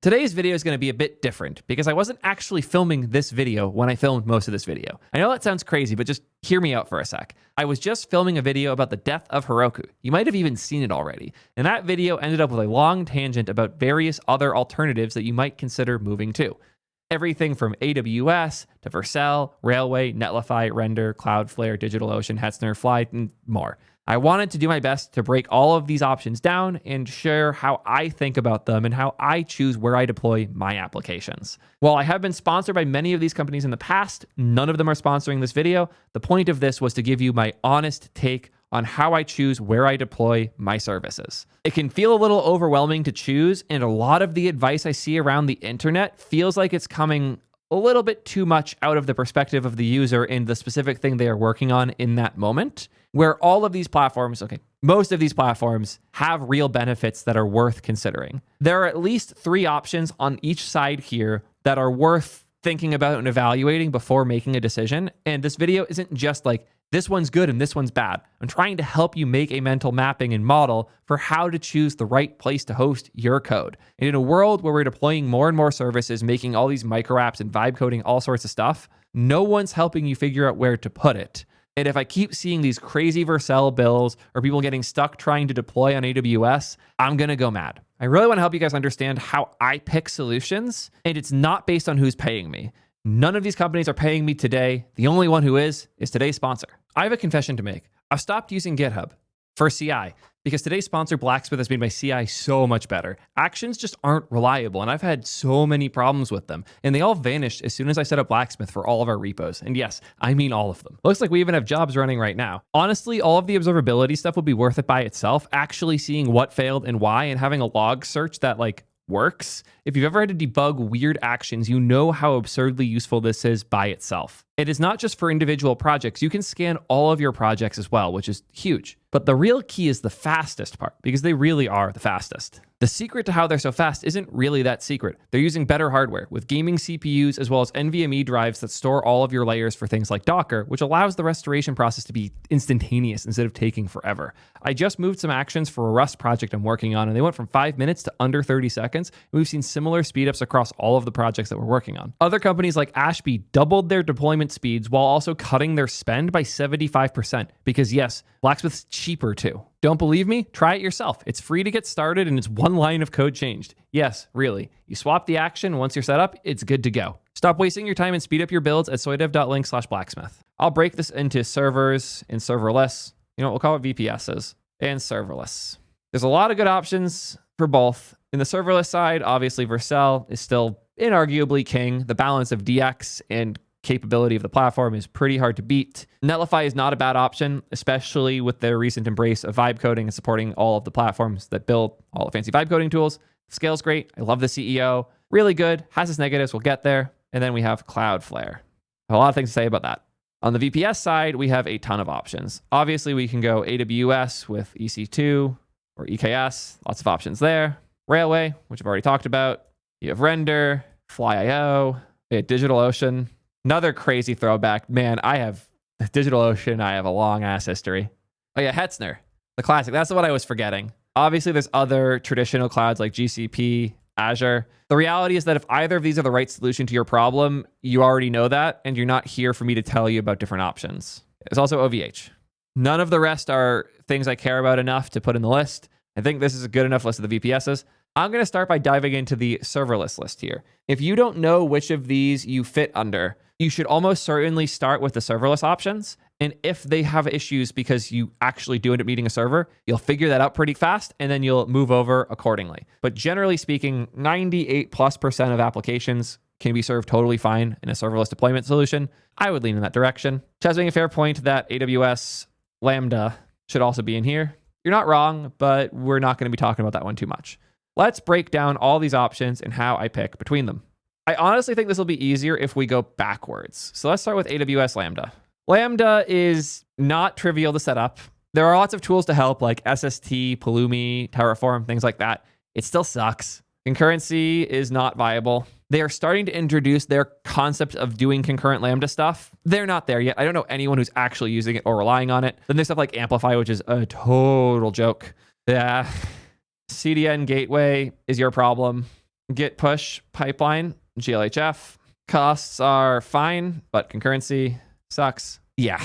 Today's video is going to be a bit different because I wasn't actually filming this video when I filmed most of this video. I know that sounds crazy, but just hear me out for a sec. I was just filming a video about the death of Heroku. You might have even seen it already. And that video ended up with a long tangent about various other alternatives that you might consider moving to. Everything from AWS to Vercel, Railway, Netlify, Render, Cloudflare, DigitalOcean, Hetzner, Fly, and more. I wanted to do my best to break all of these options down and share how I think about them and how I choose where I deploy my applications. While I have been sponsored by many of these companies in the past, none of them are sponsoring this video. The point of this was to give you my honest take on how I choose where I deploy my services. It can feel a little overwhelming to choose, and a lot of the advice I see around the internet feels like it's coming a little bit too much out of the perspective of the user and the specific thing they are working on in that moment, where all of these platforms, most of these platforms have real benefits that are worth considering. There are at least 3 options on each side here that are worth thinking about and evaluating before making a decision. And this video isn't just like, this one's good and this one's bad. I'm trying to help you make a mental mapping and model for how to choose the right place to host your code. And in a world where we're deploying more and more services, making all these micro apps and vibe coding all sorts of stuff, no one's helping you figure out where to put it. And if I keep seeing these crazy Vercel bills or people getting stuck trying to deploy on AWS, I'm going to go mad. I really want to help you guys understand how I pick solutions, and it's not based on who's paying me. None of these companies are paying me today. The only one who is today's sponsor. I have a confession to make. I've stopped using GitHub for CI because today's sponsor, Blacksmith, has made my CI so much better. Actions just aren't reliable, and I've had so many problems with them, and they all vanished as soon as I set up Blacksmith for all of our repos. And yes, I mean all of them. Looks like we even have jobs running right now. Honestly, all of the observability stuff would be worth it by itself. Actually seeing what failed and why and having a log search that works. If you've ever had to debug weird actions, you know how absurdly useful this is by itself. It is not just for individual projects. You can scan all of your projects as well, which is huge. But the real key is the fastest part, because they really are the fastest. The secret to how they're so fast isn't really that secret. They're using better hardware with gaming CPUs as well as NVMe drives that store all of your layers for things like Docker, which allows the restoration process to be instantaneous instead of taking forever. I just moved some actions for a Rust project I'm working on, and they went from 5 minutes to under 30 seconds. We've seen similar speedups across all of the projects that we're working on. Other companies like Ashby doubled their deployment speeds while also cutting their spend by 75%, because yes, Blacksmith's cheaper too. Don't believe me? Try it yourself. It's free to get started, and it's 1 line of code changed. Yes, really. You swap the action, once you're set up, it's good to go. Stop wasting your time and speed up your builds at soydev.link/blacksmith. I'll break this into servers and serverless. We'll call it VPSs and serverless. There's a lot of good options for both. In the serverless side, obviously Vercel is still inarguably king. The balance of DX and capability of the platform is pretty hard to beat. Netlify is not a bad option, especially with their recent embrace of vibe coding and supporting all of the platforms that build all the fancy vibe coding tools. Scale's great. I love the CEO. Really good. Has its negatives. We'll get there. And then we have Cloudflare. A lot of things to say about that. On the VPS side, we have a ton of options. Obviously, we can go AWS with EC2 or EKS. Lots of options there. Railway, which I've already talked about. You have Render, Fly.io, DigitalOcean. Another crazy throwback. Man, I have DigitalOcean. I have a long ass history. Oh yeah, Hetzner, the classic. That's what I was forgetting. Obviously, there's other traditional clouds like GCP, Azure. The reality is that if either of these are the right solution to your problem, you already know that, and you're not here for me to tell you about different options. There's also OVH. None of the rest are things I care about enough to put in the list. I think this is a good enough list of the VPSs. I'm going to start by diving into the serverless list here. If you don't know which of these you fit under, you should almost certainly start with the serverless options. And if they have issues because you actually do end up needing a server, you'll figure that out pretty fast, and then you'll move over accordingly. But generally speaking, 98+% of applications can be served totally fine in a serverless deployment solution. I would lean in that direction. Chaz being a fair point that AWS Lambda should also be in here. You're not wrong, but we're not going to be talking about that one too much. Let's break down all these options and how I pick between them. I honestly think this will be easier if we go backwards. So let's start with AWS Lambda. Lambda is not trivial to set up. There are lots of tools to help like SST, Pulumi, Terraform, things like that. It still sucks. Concurrency is not viable. They are starting to introduce their concept of doing concurrent Lambda stuff. They're not there yet. I don't know anyone who's actually using it or relying on it. Then there's stuff like Amplify, which is a total joke. Yeah. CDN gateway is your problem. Git push pipeline, GLHF. Costs are fine, but concurrency sucks. Yeah,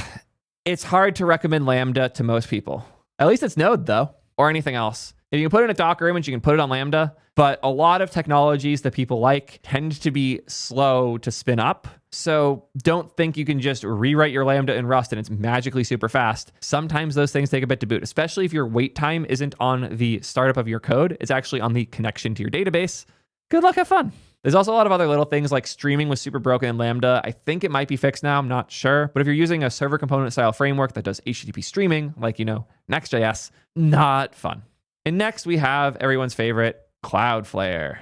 it's hard to recommend Lambda to most people. At least it's Node, though, or anything else. If you can put it in a Docker image, you can put it on Lambda, but a lot of technologies that people like tend to be slow to spin up. So don't think you can just rewrite your Lambda in Rust and it's magically super fast. Sometimes those things take a bit to boot, especially if your wait time isn't on the startup of your code. It's actually on the connection to your database. Good luck, have fun. There's also a lot of other little things like streaming was super broken in Lambda. I think it might be fixed now. I'm not sure. But if you're using a server component style framework that does HTTP streaming, like, Next.js, not fun. And next we have everyone's favorite, Cloudflare.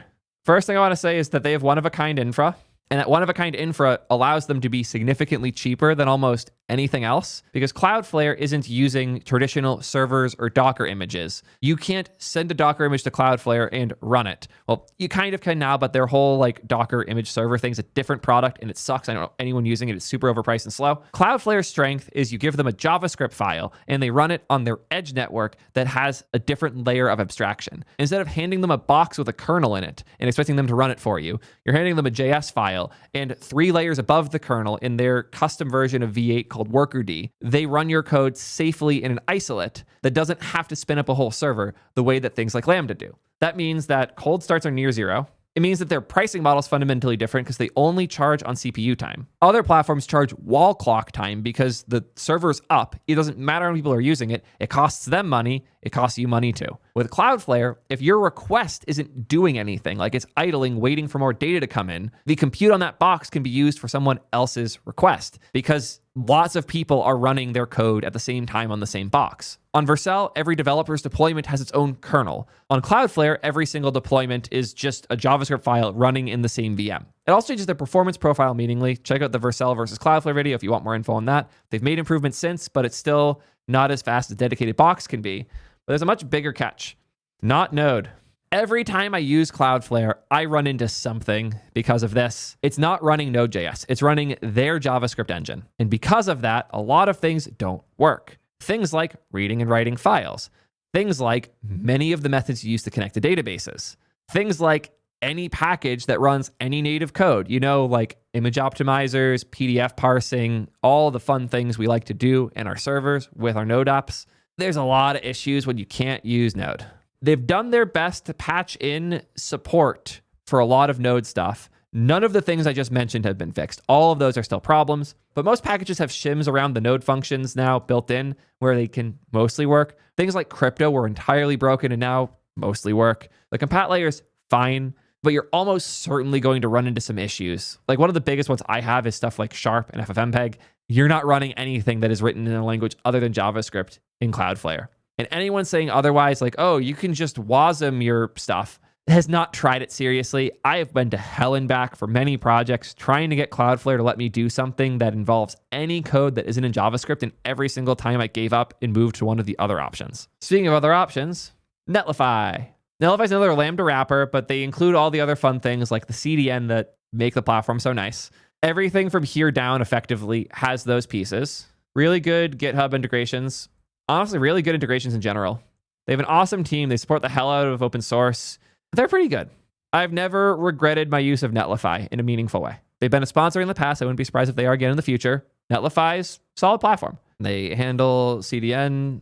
First thing I want to say is that they have one-of-a-kind infra. And that one-of-a-kind infra allows them to be significantly cheaper than almost anything else because Cloudflare isn't using traditional servers or Docker images. You can't send a Docker image to Cloudflare and run it. Well, you kind of can now, but their whole Docker image server thing's a different product and it sucks. I don't know anyone using it. It's super overpriced and slow. Cloudflare's strength is you give them a JavaScript file and they run it on their edge network that has a different layer of abstraction. Instead of handing them a box with a kernel in it and expecting them to run it for you, you're handing them a JS file and 3 layers above the kernel in their custom version of V8 called Workerd, they run your code safely in an isolate that doesn't have to spin up a whole server the way that things like Lambda do. That means that cold starts are near zero. It means that their pricing model is fundamentally different because they only charge on CPU time. Other platforms charge wall clock time because the server's up. It doesn't matter how many people are using it. It costs them money. It costs you money too. With Cloudflare, if your request isn't doing anything, like it's idling, waiting for more data to come in, the compute on that box can be used for someone else's request because lots of people are running their code at the same time on the same box. On Vercel, every developer's deployment has its own kernel. On Cloudflare, every single deployment is just a JavaScript file running in the same VM. It also changes their performance profile meaningfully. Check out the Vercel versus Cloudflare video if you want more info on that. They've made improvements since, but it's still not as fast as dedicated box can be. But there's a much bigger catch. Not Node. Every time I use Cloudflare, I run into something because of this. It's not running Node.js. It's running their JavaScript engine. And because of that, a lot of things don't work. Things like reading and writing files. Things like many of the methods you use to connect to databases. Things like any package that runs any native code, like image optimizers, PDF parsing, all the fun things we like to do in our servers with our Node apps. There's a lot of issues when you can't use Node. They've done their best to patch in support for a lot of Node stuff. None of the things I just mentioned have been fixed. All of those are still problems, but most packages have shims around the Node functions now built in where they can mostly work. Things like crypto were entirely broken and now mostly work. The compat layer is fine, but you're almost certainly going to run into some issues. Like one of the biggest ones I have is stuff like Sharp and FFmpeg. You're not running anything that is written in a language other than JavaScript in Cloudflare. And anyone saying otherwise, like, oh, you can just WASM your stuff, has not tried it seriously. I have been to hell and back for many projects trying to get Cloudflare to let me do something that involves any code that isn't in JavaScript, and every single time I gave up and moved to one of the other options. Speaking of other options, Netlify. Netlify is another Lambda wrapper, but they include all the other fun things like the CDN that make the platform so nice. Everything from here down effectively has those pieces. Really good GitHub integrations. Honestly, really good integrations in general. They have an awesome team. They support the hell out of open source. They're pretty good. I've never regretted my use of Netlify in a meaningful way. They've been a sponsor in the past. I wouldn't be surprised if they are again in the future. Netlify's a solid platform. They handle CDN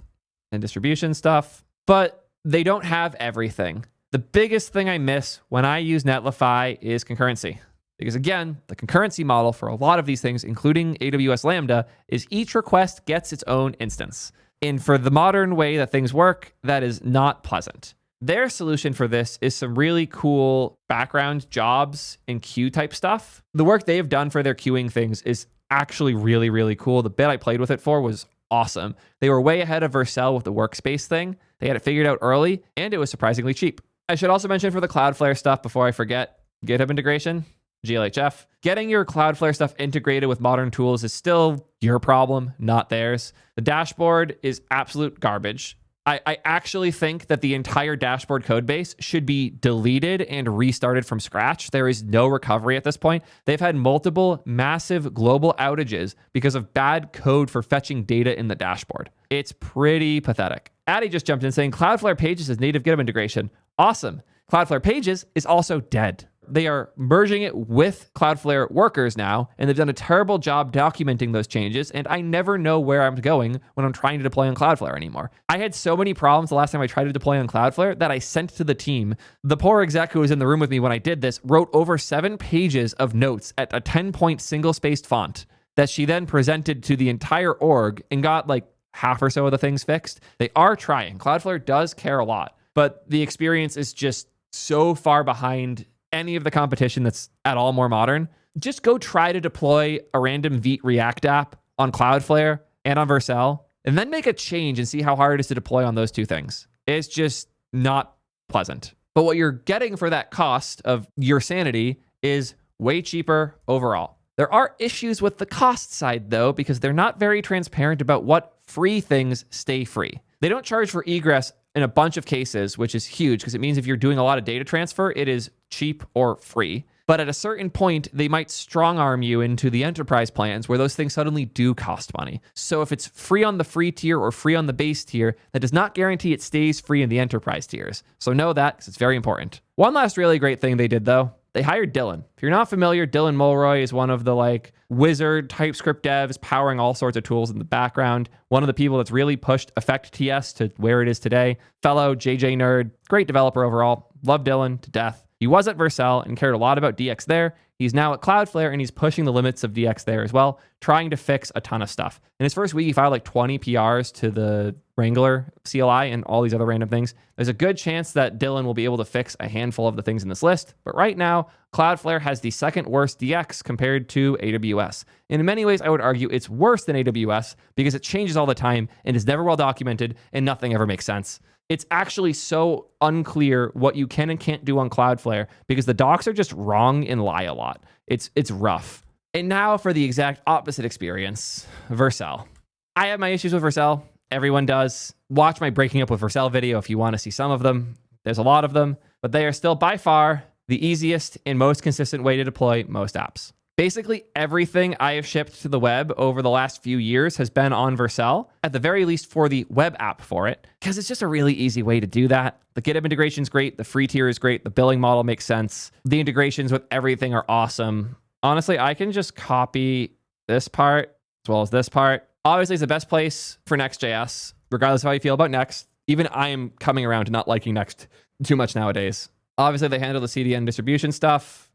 and distribution stuff, but they don't have everything. The biggest thing I miss when I use Netlify is concurrency. Because again, the concurrency model for a lot of these things, including AWS Lambda, is each request gets its own instance. And for the modern way that things work, that is not pleasant. Their solution for this is some really cool background jobs and queue type stuff. The work they've done for their queuing things is actually really, really cool. The bit I played with it for was awesome. They were way ahead of Vercel with the workspace thing. They had it figured out early, and it was surprisingly cheap. I should also mention for the Cloudflare stuff before I forget, GitHub integration, GLHF. Getting your Cloudflare stuff integrated with modern tools is still your problem, not theirs. The dashboard is absolute garbage. I actually think that the entire dashboard code base should be deleted and restarted from scratch. There is no recovery at this point. They've had multiple massive global outages because of bad code for fetching data in the dashboard. It's pretty pathetic. Addy just jumped in saying Cloudflare Pages is native GitHub integration. Awesome. Cloudflare Pages is also dead. They are merging it with Cloudflare Workers now, and they've done a terrible job documenting those changes, and I never know where I'm going when I'm trying to deploy on Cloudflare anymore. I had so many problems the last time I tried to deploy on Cloudflare that I sent to the team. The poor exec who was in the room with me when I did this wrote over 7 pages of notes at a 10-point single-spaced font that she then presented to the entire org and got like half or so of the things fixed. They are trying. Cloudflare does care a lot, but the experience is just so far behind any of the competition that's at all more modern. Just go try to deploy a random Vite React app on Cloudflare and on Vercel, and then make a change and see how hard it is to deploy on those two things. It's just not pleasant. But what you're getting for that cost of your sanity is way cheaper overall. There are issues with the cost side, though, because they're not very transparent about what free things stay free. They don't charge for egress in a bunch of cases, which is huge because it means if you're doing a lot of data transfer, it is cheap or free. But at a certain point, they might strong arm you into the enterprise plans where those things suddenly do cost money. So if it's free on the free tier or free on the base tier, that does not guarantee it stays free in the enterprise tiers. So know that because it's very important. One last really great thing they did, though. They hired Dylan. If you're not familiar, Dylan Mulroy is one of the wizard TypeScript devs powering all sorts of tools in the background. One of the people that's really pushed Effect TS to where it is today. Fellow JJ nerd, great developer overall. Love Dylan to death. He was at Vercel and cared a lot about DX there. He's now at Cloudflare and he's pushing the limits of DX there as well, trying to fix a ton of stuff. In his first week, he filed 20 PRs to the Wrangler CLI and all these other random things. There's a good chance that Dylan will be able to fix a handful of the things in this list. But right now, Cloudflare has the second worst DX compared to AWS. In many ways, I would argue it's worse than AWS because it changes all the time and is never well documented and nothing ever makes sense. It's actually so unclear what you can and can't do on Cloudflare because the docs are just wrong and lie a lot. It's rough. And now for the exact opposite experience, Vercel. I have my issues with Vercel. Everyone does. Watch my Breaking Up with Vercel video if you want to see some of them. There's a lot of them, but they are still by far the easiest and most consistent way to deploy most apps. Basically, everything I have shipped to the web over the last few years has been on Vercel, at the very least for the web app for it, because it's just a really easy way to do that. The GitHub integration is great. The free tier is great. The billing model makes sense. The integrations with everything are awesome. Honestly, I can just copy this part as well as this part. Obviously, it's the best place for Next.js, regardless of how you feel about Next. Even I am coming around to not liking Next too much nowadays. Obviously, they handle the CDN distribution stuff.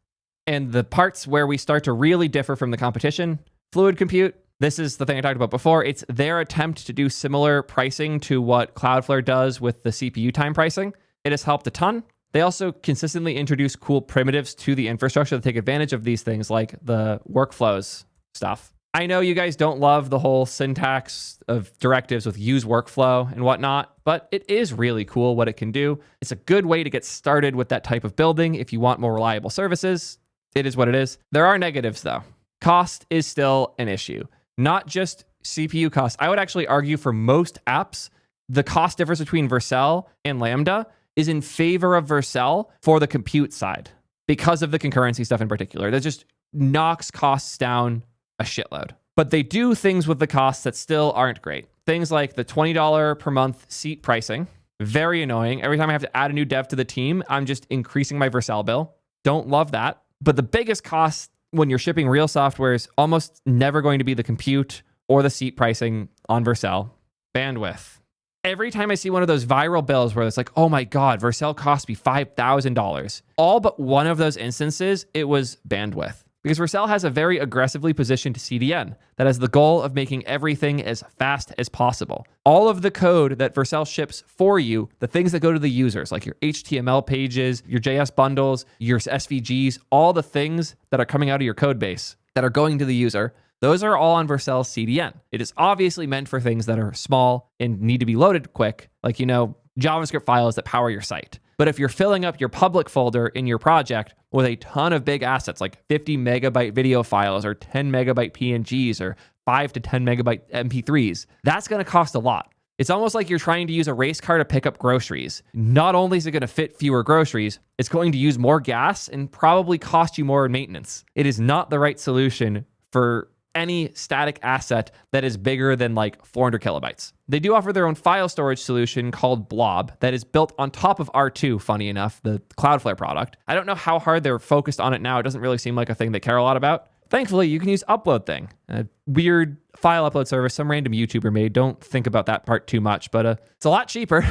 And the parts where we start to really differ from the competition, Fluid Compute, this is the thing I talked about before. It's their attempt to do similar pricing to what Cloudflare does with the CPU time pricing. It has helped a ton. They also consistently introduce cool primitives to the infrastructure that take advantage of these things like the workflows stuff. I know you guys don't love the whole syntax of directives with use workflow and whatnot, but it is really cool what it can do. It's a good way to get started with that type of building if you want more reliable services. It is what it is. There are negatives, though. Cost is still an issue. Not just CPU cost. I would actually argue for most apps, the cost difference between Vercel and Lambda is in favor of Vercel for the compute side because of the concurrency stuff in particular. That just knocks costs down a shitload. But they do things with the costs that still aren't great. Things like the $20 per month seat pricing. Very annoying. Every time I have to add a new dev to the team, I'm just increasing my Vercel bill. Don't love that. But the biggest cost when you're shipping real software is almost never going to be the compute or the seat pricing on Vercel. Bandwidth. Every time I see one of those viral bills where it's like, oh my God, Vercel cost me $5,000. All but one of those instances, it was bandwidth. Because Vercel has a very aggressively positioned CDN that has the goal of making everything as fast as possible. All of the code that Vercel ships for you, the things that go to the users, like your HTML pages, your JS bundles, your SVGs, all the things that are coming out of your code base that are going to the user, those are all on Vercel's CDN. It is obviously meant for things that are small and need to be loaded quick, like, JavaScript files that power your site. But if you're filling up your public folder in your project with a ton of big assets, like 50 megabyte video files or 10 megabyte PNGs or 5 to 10 megabyte MP3s, that's going to cost a lot. It's almost like you're trying to use a race car to pick up groceries. Not only is it going to fit fewer groceries, it's going to use more gas and probably cost you more in maintenance. It is not the right solution for any static asset that is bigger than like 400 kilobytes. They do offer their own file storage solution called Blob that is built on top of R2, funny enough, the Cloudflare product. I don't know how hard they're focused on it now. It doesn't really seem like a thing they care a lot about. Thankfully, you can use Upload Thing, a weird file upload service some random YouTuber made. Don't think about that part too much, but it's a lot cheaper.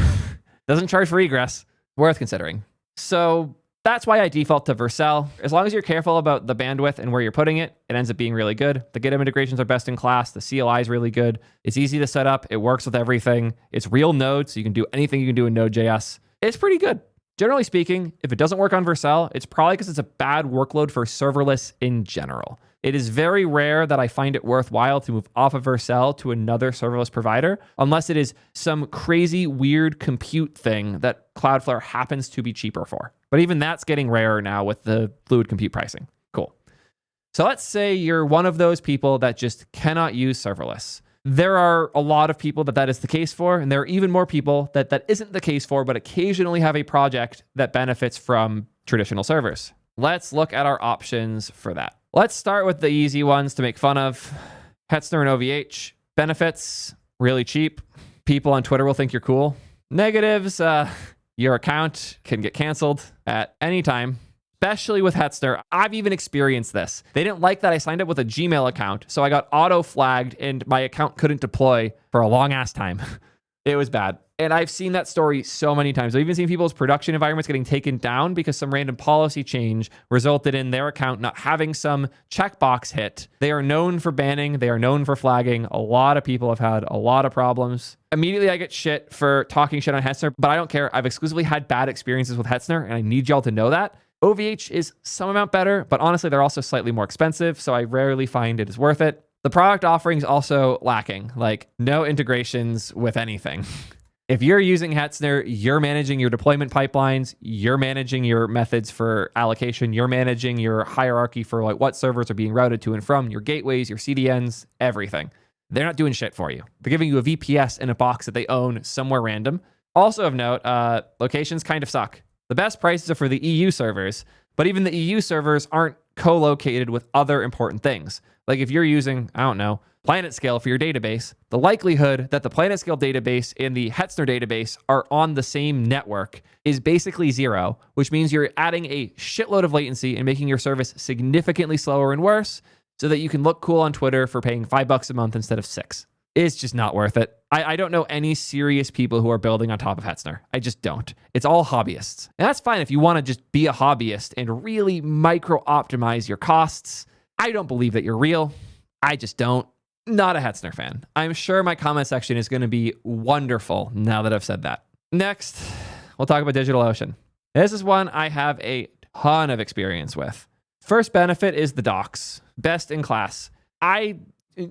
Doesn't charge for egress. Worth considering. So that's why I default to Vercel. As long as you're careful about the bandwidth and where you're putting it, it ends up being really good. The GitHub integrations are best in class. The CLI is really good. It's easy to set up. It works with everything. It's real Node, so you can do anything you can do in Node.js. It's pretty good. Generally speaking, if it doesn't work on Vercel, it's probably because it's a bad workload for serverless in general. It is very rare that I find it worthwhile to move off of Vercel to another serverless provider, unless it is some crazy, weird compute thing that Cloudflare happens to be cheaper for. But even that's getting rarer now with the fluid compute pricing. Cool. So let's say you're one of those people that just cannot use serverless. There are a lot of people that is the case for, and there are even more people that isn't the case for, but occasionally have a project that benefits from traditional servers. Let's look at our options for that. Let's start with the easy ones to make fun of. Hetzner and OVH. Benefits, really cheap. People on Twitter will think you're cool. Negatives, your account can get canceled at any time. Especially with Hetzner. I've even experienced this. They didn't like that I signed up with a Gmail account, so I got auto-flagged and my account couldn't deploy for a long-ass time. It was bad. And I've seen that story so many times. I've even seen people's production environments getting taken down because some random policy change resulted in their account not having some checkbox hit. They are known for banning. They are known for flagging. A lot of people have had a lot of problems. Immediately, I get shit for talking shit on Hetzner, but I don't care. I've exclusively had bad experiences with Hetzner, and I need y'all to know that. OVH is some amount better, but honestly, they're also slightly more expensive, so I rarely find it is worth it. The product offering's also lacking, like no integrations with anything. If you're using Hetzner, you're managing your deployment pipelines, you're managing your methods for allocation, you're managing your hierarchy for like what servers are being routed to and from, your gateways, your CDNs, everything. They're not doing shit for you. They're giving you a VPS in a box that they own somewhere random. Also of note, locations kind of suck. The best prices are for the EU servers, but even the EU servers aren't co-located with other important things. Like if you're using, I don't know, PlanetScale for your database, the likelihood that the PlanetScale database and the Hetzner database are on the same network is basically zero, which means you're adding a shitload of latency and making your service significantly slower and worse so that you can look cool on Twitter for paying $5 a month instead of $6. It's just not worth it. I don't know any serious people who are building on top of Hetzner. I just don't. It's all hobbyists. And that's fine if you want to just be a hobbyist and really micro-optimize your costs. I don't believe that you're real. I just don't. Not a Hetzner fan. I'm sure my comment section is going to be wonderful now that I've said that. Next, we'll talk about DigitalOcean. This is one I have a ton of experience with. First benefit is the docs. Best in class.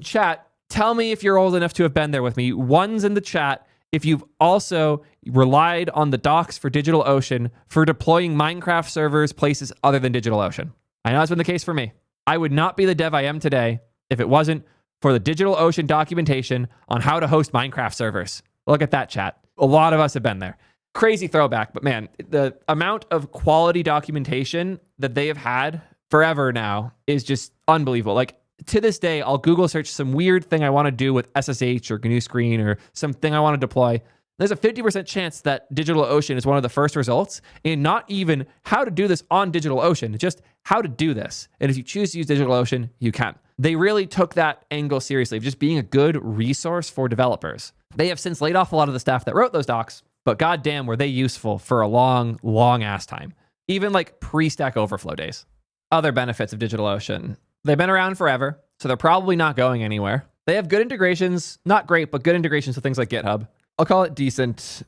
Chat, tell me if you're old enough to have been there with me. One's in the chat if you've also relied on the docs for DigitalOcean for deploying Minecraft servers places other than DigitalOcean. I know that's been the case for me. I would not be the dev I am today if it wasn't for the DigitalOcean documentation on how to host Minecraft servers. Look at that, chat. A lot of us have been there. Crazy throwback, but man, the amount of quality documentation that they have had forever now is just unbelievable. Like, to this day, I'll Google search some weird thing I want to do with SSH or GNU Screen or something I want to deploy. There's a 50% chance that DigitalOcean is one of the first results, and not even how to do this on DigitalOcean, just how to do this. And if you choose to use DigitalOcean, you can. They really took that angle seriously of just being a good resource for developers. They have since laid off a lot of the staff that wrote those docs, but goddamn were they useful for a long, long ass time. Even like pre-Stack Overflow days. Other benefits of DigitalOcean. They've been around forever, so they're probably not going anywhere. They have good integrations, not great, but good integrations with things like GitHub. I'll call it decent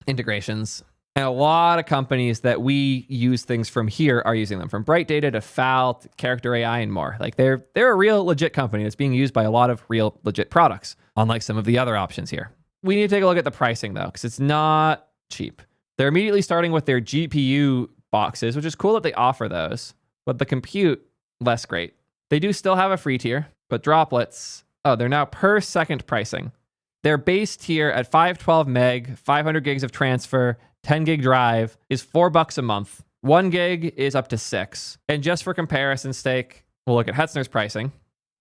integrations. And a lot of companies that we use things from here are using them, from Bright Data to FAL to Character AI and more. Like they're a real legit company that's being used by a lot of real legit products, unlike some of the other options here. We need to take a look at the pricing though, because it's not cheap. They're immediately starting with their GPU boxes, which is cool that they offer those, but the compute, less great. They do still have a free tier, but droplets, they're now per second pricing. Their base tier at 512 meg, 500 gigs of transfer, 10 gig drive is $4 a month. 1 gig is up to $6. And just for comparison's sake, we'll look at Hetzner's pricing.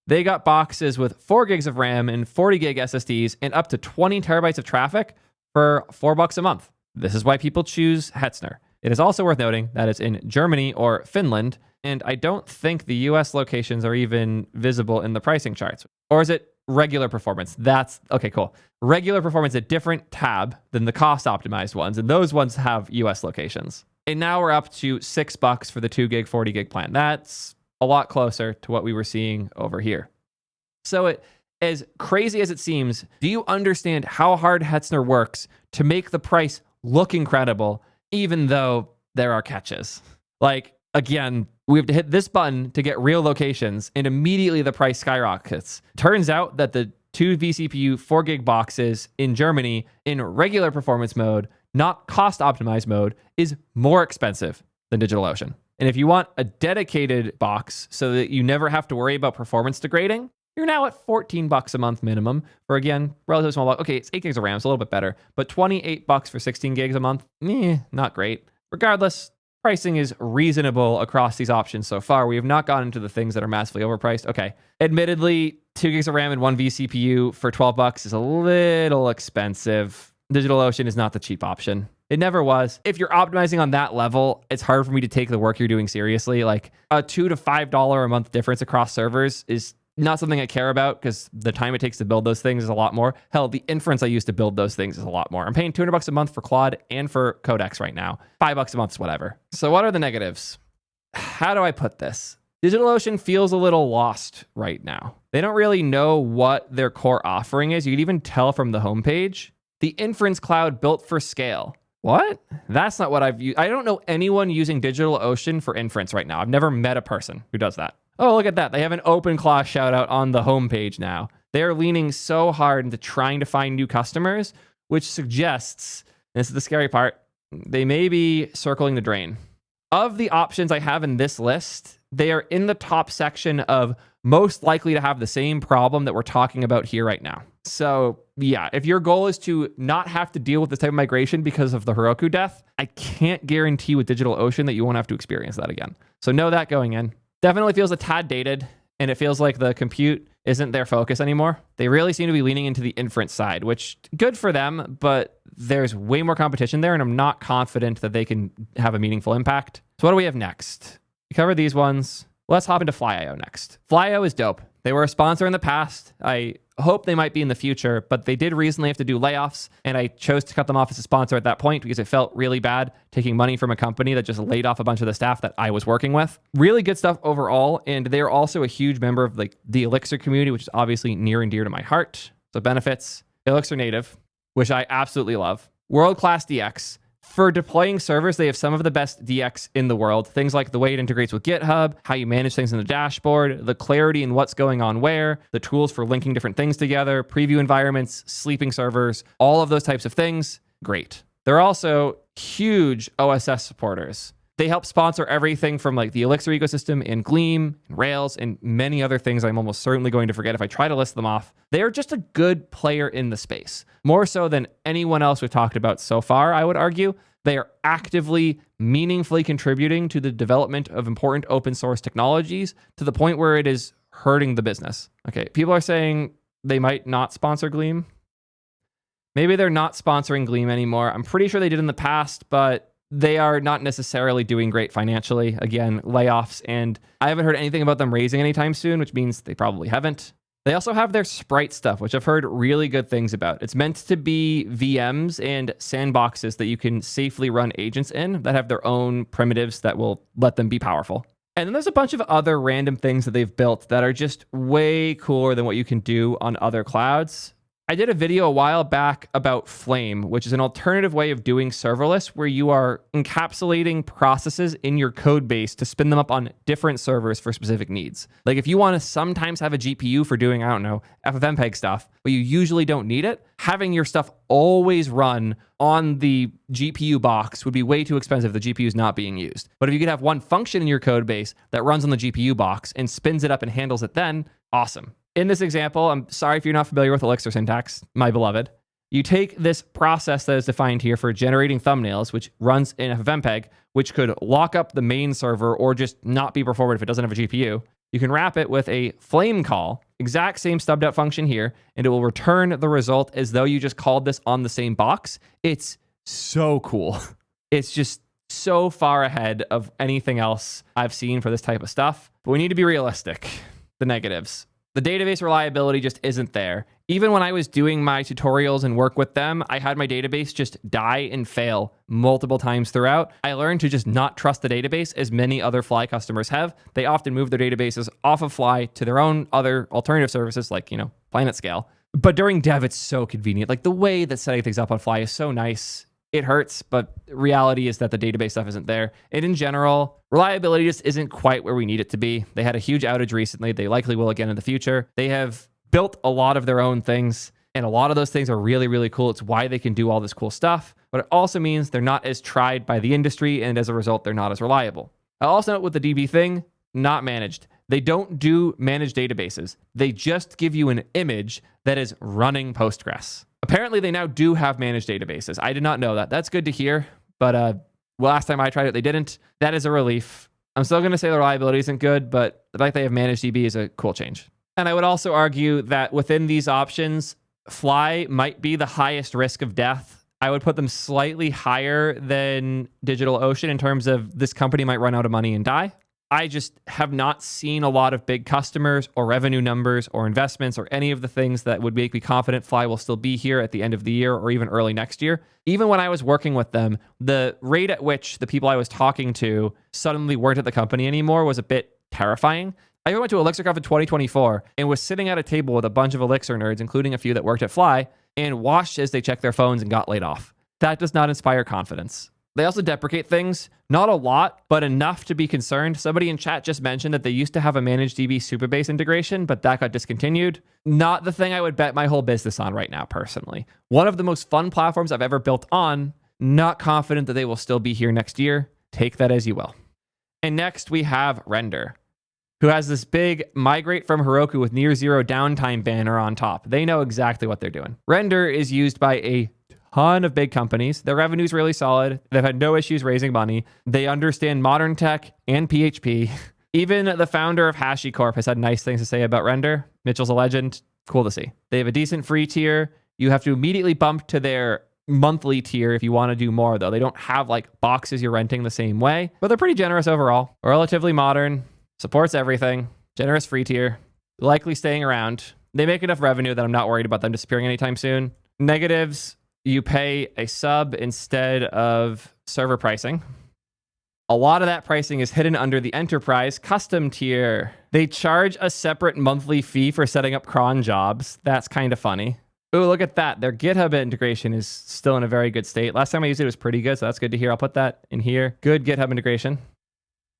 They got boxes with 4 gigs of RAM and 40 gig SSDs and up to 20 terabytes of traffic for $4 a month. This is why people choose Hetzner. It is also worth noting that it's in Germany or Finland, and I don't think the US locations are even visible in the pricing charts. Or is it regular performance? That's okay, cool. Regular performance, a different tab than the cost optimized ones, and those ones have US locations. And now we're up to $6 for the 2 gig, 40 gig plan. That's a lot closer to what we were seeing over here. So as crazy as it seems, do you understand how hard Hetzner works to make the price look incredible, even though there are catches? Like, again, we have to hit this button to get real locations, and immediately the price skyrockets. Turns out that the 2 vCPU 4 gig boxes in Germany in regular performance mode, not cost optimized mode, is more expensive than DigitalOcean. And if you want a dedicated box so that you never have to worry about performance degrading, you're now at $14 a month minimum for, again, relatively small box. Okay, it's 8 gigs of RAM, it's a little bit better, but $28 for 16 gigs a month, not great. Regardless, pricing is reasonable across these options so far. We have not gotten into the things that are massively overpriced. Okay, admittedly, 2 gigs of RAM and 1 vCPU for $12 is a little expensive. DigitalOcean is not the cheap option. It never was. If you're optimizing on that level, it's hard for me to take the work you're doing seriously. Like a $2 to $5 a month difference across servers is not something I care about because the time it takes to build those things is a lot more. Hell, the inference I use to build those things is a lot more. I'm paying $200 a month for Claude and for Codex right now. $5 a month is whatever. So what are the negatives? How do I put this? DigitalOcean feels a little lost right now. They don't really know what their core offering is. You can even tell from the homepage. The inference cloud built for scale. What? That's not what I've used. I don't know anyone using DigitalOcean for inference right now. I've never met a person who does that. Oh, look at that. They have an OpenClaw shout out on the homepage now. They're leaning so hard into trying to find new customers, which suggests, and this is the scary part, they may be circling the drain. Of the options I have in this list, they are in the top section of most likely to have the same problem that we're talking about here right now. So yeah, if your goal is to not have to deal with this type of migration because of the Heroku death, I can't guarantee with DigitalOcean that you won't have to experience that again. So know that going in. Definitely feels a tad dated, and it feels like the compute isn't their focus anymore. They really seem to be leaning into the inference side, which good for them, but there's way more competition there, and I'm not confident that they can have a meaningful impact. So what do we have next? We covered these ones. Let's hop into Fly.io next. Fly.io is dope. They were a sponsor in the past. I hope they might be in the future, but they did recently have to do layoffs, and I chose to cut them off as a sponsor at that point because it felt really bad taking money from a company that just laid off a bunch of the staff that I was working with. Really good stuff overall, and they're also a huge member of like the Elixir community, which is obviously near and dear to my heart. So benefits, Elixir native, which I absolutely love. World-class DX. For deploying servers, they have some of the best DX in the world. Things like the way it integrates with GitHub, how you manage things in the dashboard, the clarity in what's going on where, the tools for linking different things together, preview environments, sleeping servers, all of those types of things. Great. They're also huge OSS supporters. They help sponsor everything from like the Elixir ecosystem and Gleam and Rails and many other things I'm almost certainly going to forget if I try to list them off. They're just a good player in the space. More so than anyone else we've talked about so far, I would argue. They are actively, meaningfully contributing to the development of important open source technologies to the point where it is hurting the business. Okay, people are saying they might not sponsor Gleam. Maybe they're not sponsoring Gleam anymore. I'm pretty sure they did in the past, but they are not necessarily doing great financially. Again, layoffs, and I haven't heard anything about them raising anytime soon, which means they probably haven't. They also have their Sprite stuff, which I've heard really good things about. It's meant to be VMs and sandboxes that you can safely run agents in that have their own primitives that will let them be powerful. And then there's a bunch of other random things that they've built that are just way cooler than what you can do on other clouds. I did a video a while back about Flame, which is an alternative way of doing serverless where you are encapsulating processes in your code base to spin them up on different servers for specific needs. Like if you want to sometimes have a GPU for doing, I don't know, FFmpeg stuff, but you usually don't need it, having your stuff always run on the GPU box would be way too expensive if the GPU is not being used. But if you could have one function in your code base that runs on the GPU box and spins it up and handles it then, awesome. In this example, I'm sorry if you're not familiar with Elixir syntax, my beloved. You take this process that is defined here for generating thumbnails, which runs in FFmpeg, which could lock up the main server or just not be performant if it doesn't have a GPU. You can wrap it with a flame call, exact same stubbed out function here, and it will return the result as though you just called this on the same box. It's so cool. It's just so far ahead of anything else I've seen for this type of stuff. But we need to be realistic. The negatives. The database reliability just isn't there. Even when I was doing my tutorials and work with them, I had my database just die and fail multiple times throughout. I learned to just not trust the database as many other Fly customers have. They often move their databases off of Fly to their own other alternative services like, PlanetScale. But during dev, it's so convenient. Like the way that setting things up on Fly is so nice. It hurts, but reality is that the database stuff isn't there. And in general, reliability just isn't quite where we need it to be. They had a huge outage recently. They likely will again in the future. They have built a lot of their own things, and a lot of those things are really, really cool. It's why they can do all this cool stuff, but it also means they're not as tried by the industry, and as a result, they're not as reliable. I'll also note with the DB thing, not managed. They don't do managed databases. They just give you an image that is running Postgres. Apparently, they now do have managed databases. I did not know that. That's good to hear, but last time I tried it, they didn't. That is a relief. I'm still going to say the reliability isn't good, but the fact they have managed DB is a cool change. And I would also argue that within these options, Fly might be the highest risk of death. I would put them slightly higher than DigitalOcean in terms of this company might run out of money and die. I just have not seen a lot of big customers or revenue numbers or investments or any of the things that would make me confident Fly will still be here at the end of the year or even early next year. Even when I was working with them, the rate at which the people I was talking to suddenly weren't at the company anymore was a bit terrifying. I even went to ElixirConf in 2024 and was sitting at a table with a bunch of Elixir nerds, including a few that worked at Fly, and watched as they checked their phones and got laid off. That does not inspire confidence. They also deprecate things, not a lot, but enough to be concerned. Somebody in chat just mentioned that they used to have a managed DB Supabase integration, but that got discontinued. Not the thing I would bet my whole business on right now, personally. One of the most fun platforms I've ever built on, not confident that they will still be here next year. Take that as you will. And next we have Render, who has this big migrate from Heroku with near zero downtime banner on top. They know exactly what they're doing. Render is used by a ton of big companies. Their revenue is really solid. They've had no issues raising money. They understand modern tech and PHP. Even the founder of HashiCorp has had nice things to say about Render. Mitchell's a legend. Cool to see. They have a decent free tier. You have to immediately bump to their monthly tier if you want to do more, though. They don't have like boxes you're renting the same way, but they're pretty generous overall. Relatively modern, supports everything, generous free tier, likely staying around. They make enough revenue that I'm not worried about them disappearing anytime soon. Negatives, you pay a sub instead of server pricing. A lot of that pricing is hidden under the enterprise custom tier. They charge a separate monthly fee for setting up cron jobs. That's kind of funny. Ooh, look at that. Their GitHub integration is still in a very good state. Last time I used it, it was pretty good, so that's good to hear. I'll put that in here. Good GitHub integration.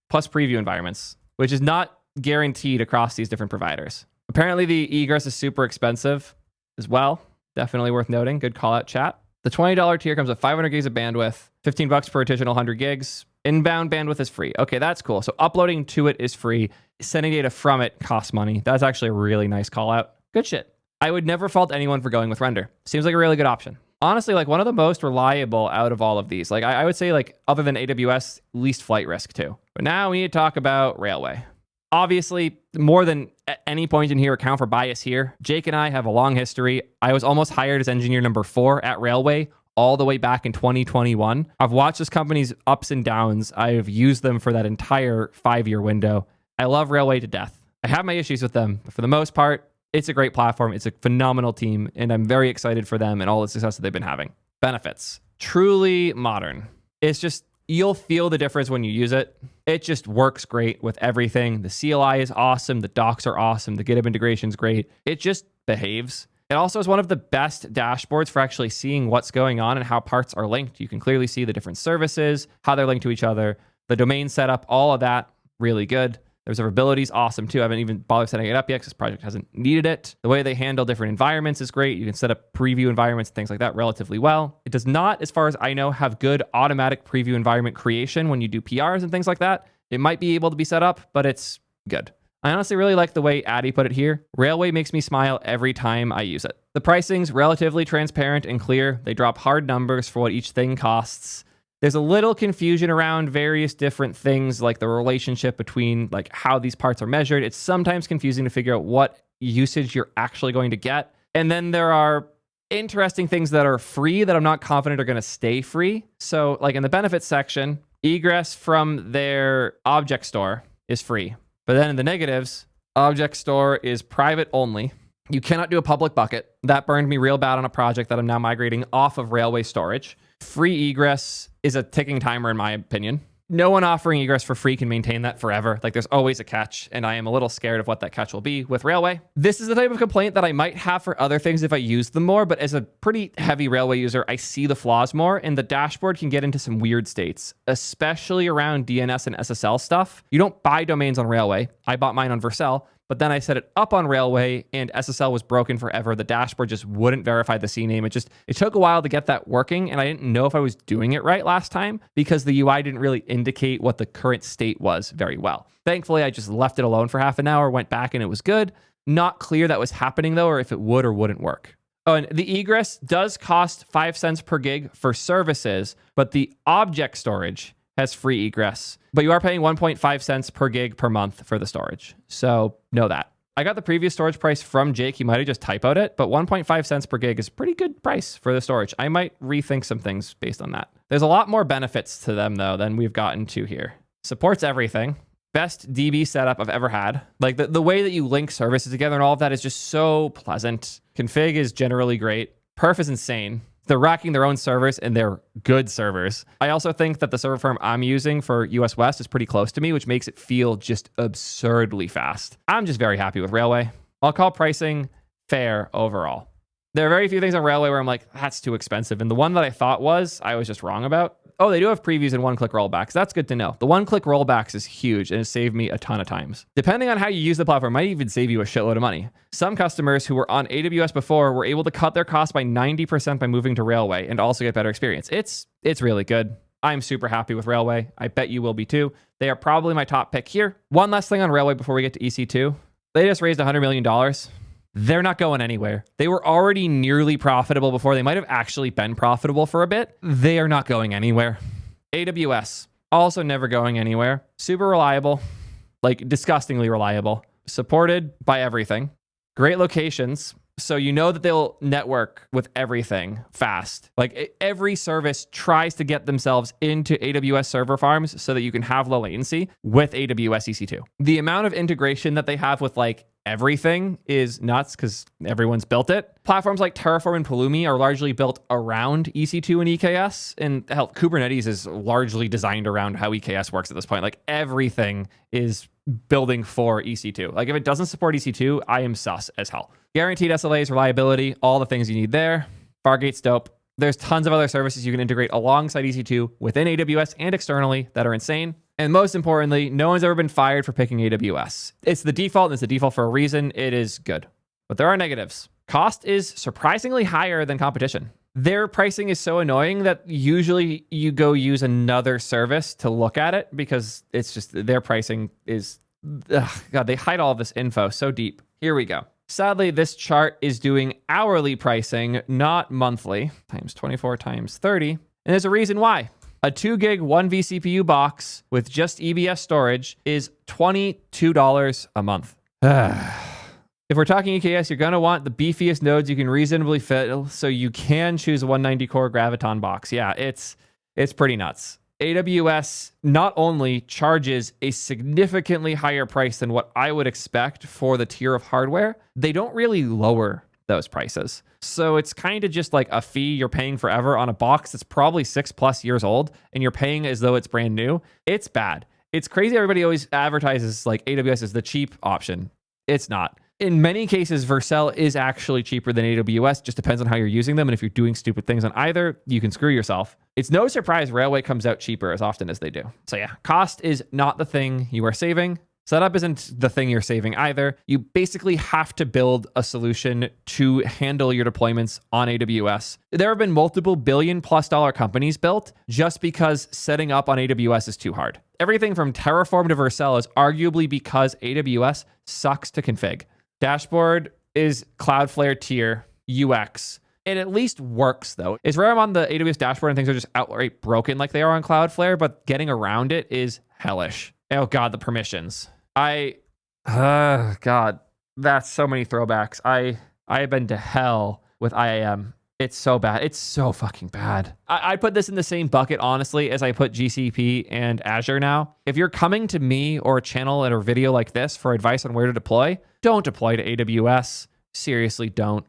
Plus preview environments, which is not guaranteed across these different providers. Apparently the egress is super expensive as well. Definitely worth noting. Good call out, chat. The $20 tier comes with 500 gigs of bandwidth, $15 per additional 100 gigs. Inbound bandwidth is free. Okay, that's cool. So uploading to it is free. Sending data from it costs money. That's actually a really nice call out. Good shit. I would never fault anyone for going with Render. Seems like a really good option. Honestly, like one of the most reliable out of all of these. Like I would say like other than AWS, least flight risk too. But now we need to talk about Railway. Obviously, more than at any point in here account for bias here. Jake and I have a long history. I was almost hired as engineer number 4 at Railway all the way back in 2021. I've watched this company's ups and downs. I've used them for that entire 5-year window. I love Railway to death. I have my issues with them, but for the most part, it's a great platform. It's a phenomenal team, and I'm very excited for them and all the success that they've been having. Benefits. Truly modern. It's just, you'll feel the difference when you use it. It just works great with everything. The CLI is awesome. The docs are awesome. The GitHub integration is great. It just behaves. It also is one of the best dashboards for actually seeing what's going on and how parts are linked. You can clearly see the different services, how they're linked to each other, the domain setup, all of that, really good. The observability is awesome too. I haven't even bothered setting it up yet because this project hasn't needed it. The way they handle different environments is great. You can set up preview environments and things like that relatively well. It does not, as far as I know, have good automatic preview environment creation when you do PRs and things like that. It might be able to be set up, but it's good. I honestly really like the way Addy put it here. Railway makes me smile every time I use it. The pricing's relatively transparent and clear. They drop hard numbers for what each thing costs. There's a little confusion around various different things, like the relationship between like how these parts are measured. It's sometimes confusing to figure out what usage you're actually going to get. And then there are interesting things that are free that I'm not confident are going to stay free. So like in the benefits section, egress from their object store is free. But then in the negatives, object store is private only. You cannot do a public bucket. That burned me real bad on a project that I'm now migrating off of Railway storage. Free egress is a ticking timer in my opinion. No one offering egress for free can maintain that forever. Like there's always a catch, and I am a little scared of what that catch will be with Railway. This is the type of complaint that I might have for other things if I use them more, but as a pretty heavy Railway user, I see the flaws more, and the dashboard can get into some weird states, especially around DNS and SSL stuff. You don't buy domains on Railway. I bought mine on Vercel, but then I set it up on Railway and SSL was broken forever. The dashboard just wouldn't verify the CNAME. It took a while to get that working, and I didn't know if I was doing it right last time because the UI didn't really indicate what the current state was very well. Thankfully, I just left it alone for half an hour, went back, and it was good. Not clear that was happening though, or if it would or wouldn't work. Oh, and the egress does cost 5 cents per gig for services, but the object storage has free egress, but you are paying 1.5 cents per gig per month for the storage. So know that. I got the previous storage price from Jake. He might have just typoed it, but 1.5 cents per gig is a pretty good price for the storage. I might rethink some things based on that. There's a lot more benefits to them though than we've gotten to here. Supports everything. Best DB setup I've ever had. Like the way that you link services together and all of that is just so pleasant. Config is generally great. Perf is insane. They're racking their own servers and they're good servers. I also think that the server farm I'm using for US West is pretty close to me, which makes it feel just absurdly fast. I'm just very happy with Railway. I'll call pricing fair overall. There are very few things on Railway where I'm like, that's too expensive. And the one that I thought was, I was just wrong about. Oh, they do have previews and one-click rollbacks. That's good to know. The one-click rollbacks is huge and it saved me a ton of times. Depending on how you use the platform, it might even save you a shitload of money. Some customers who were on AWS before were able to cut their costs by 90% by moving to Railway and also get better experience. It's really good. I'm super happy with Railway. I bet you will be too. They are probably my top pick here. One last thing on Railway before we get to EC2. They just raised $100 million. They're not going anywhere. They were already nearly profitable before. They might have actually been profitable for a bit. They are not going anywhere. AWS, also never going anywhere. Super reliable, like disgustingly reliable. Supported by everything. Great locations. So you know that they'll network with everything fast. Like every service tries to get themselves into AWS server farms so that you can have low latency with AWS EC2. The amount of integration that they have with like everything is nuts because everyone's built it. Platforms like Terraform and Pulumi are largely built around EC2 and EKS. And hell, Kubernetes is largely designed around how EKS works at this point. Like everything is building for EC2. Like if it doesn't support EC2, I am sus as hell. Guaranteed SLAs, reliability, all the things you need there. Fargate's dope. There's tons of other services you can integrate alongside EC2 within AWS and externally that are insane. And most importantly, no one's ever been fired for picking AWS. It's the default, and it's the default for a reason. It is good. But there are negatives. Cost is surprisingly higher than competition. Their pricing is so annoying that usually you go use another service to look at it because it's just their pricing is, God, they hide all of this info so deep. Here we go. Sadly, this chart is doing hourly pricing, not monthly, times 24 times 30. And there's a reason why. A 2 gig 1 vCPU box with just EBS storage is $22 a month. If we're talking EKS, you're going to want the beefiest nodes you can reasonably fit, so you can choose a 190 core Graviton box. Yeah, it's pretty nuts. AWS not only charges a significantly higher price than what I would expect for the tier of hardware, they don't really lower those prices. So it's kind of just like a fee you're paying forever on a box that's probably 6+ years old, and you're paying as though it's brand new. It's bad. It's crazy. Everybody always advertises like AWS is the cheap option. It's not. In many cases, Vercel is actually cheaper than AWS. Just depends on how you're using them. And if you're doing stupid things on either, you can screw yourself. It's no surprise Railway comes out cheaper as often as they do. So yeah, cost is not the thing you are saving. Setup isn't the thing you're saving either. You basically have to build a solution to handle your deployments on AWS. There have been multiple $1 billion+ companies built just because setting up on AWS is too hard. Everything from Terraform to Vercel is arguably because AWS sucks to config. Dashboard is Cloudflare tier UX. It at least works though. It's rare I'm on the AWS dashboard and things are just outright broken like they are on Cloudflare, but getting around it is hellish. Oh God, the permissions. God, that's so many throwbacks. I have been to hell with IAM. It's so bad. It's so fucking bad. I put this in the same bucket, honestly, as I put GCP and Azure now. If you're coming to me or a channel or a video like this for advice on where to deploy, don't deploy to AWS. Seriously, don't.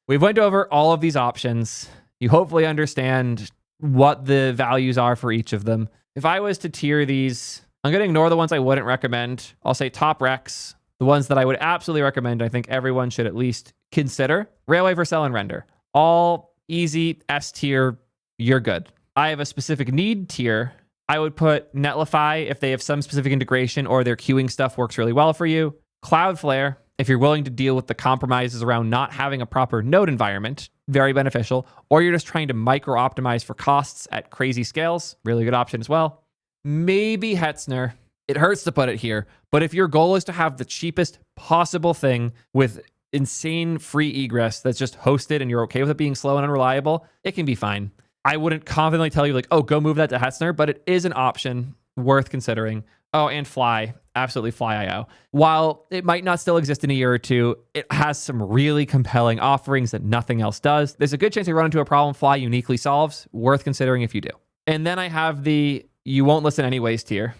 We've went over all of these options. You hopefully understand what the values are for each of them. If I was to tier these, I'm going to ignore the ones I wouldn't recommend. I'll say top recs, the ones that I would absolutely recommend. I think everyone should at least consider. Railway, Vercel, and Render. All easy, S tier, you're good. I have a specific need tier. I would put Netlify if they have some specific integration or their queuing stuff works really well for you. Cloudflare, if you're willing to deal with the compromises around not having a proper node environment, very beneficial. Or you're just trying to micro optimize for costs at crazy scales, really good option as well. Maybe Hetzner. It hurts to put it here, but if your goal is to have the cheapest possible thing with insane free egress that's just hosted and you're okay with it being slow and unreliable, it can be fine. I wouldn't confidently tell you like, oh, go move that to Hetzner, but it is an option worth considering. Oh, and Fly, absolutely Fly.io. While it might not still exist in a year or two, it has some really compelling offerings that nothing else does. There's a good chance you run into a problem Fly uniquely solves, worth considering if you do. And then I have the you won't listen anyways tier.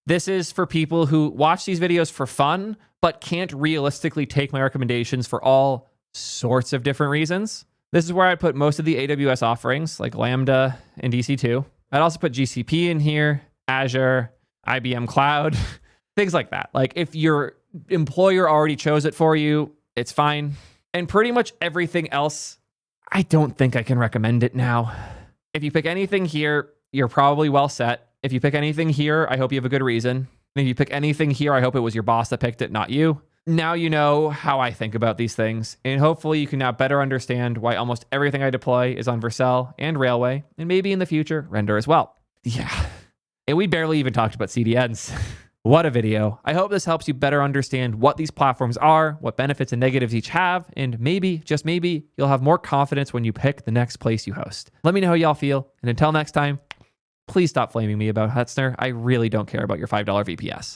This is for people who watch these videos for fun, but can't realistically take my recommendations for all sorts of different reasons. This is where I put most of the AWS offerings like Lambda and EC2. I'd also put GCP in here, Azure, IBM Cloud, things like that. Like if your employer already chose it for you, it's fine. And pretty much everything else, I don't think I can recommend it now. If you pick anything here, you're probably well set. If you pick anything here, I hope you have a good reason. And if you pick anything here, I hope it was your boss that picked it, not you. Now you know how I think about these things, and hopefully you can now better understand why almost everything I deploy is on Vercel and Railway, and maybe in the future, Render as well. Yeah, and we barely even talked about CDNs. What a video. I hope this helps you better understand what these platforms are, what benefits and negatives each have, and maybe, just maybe, you'll have more confidence when you pick the next place you host. Let me know how y'all feel, and until next time, please stop flaming me about Hetzner. I really don't care about your $5 VPS.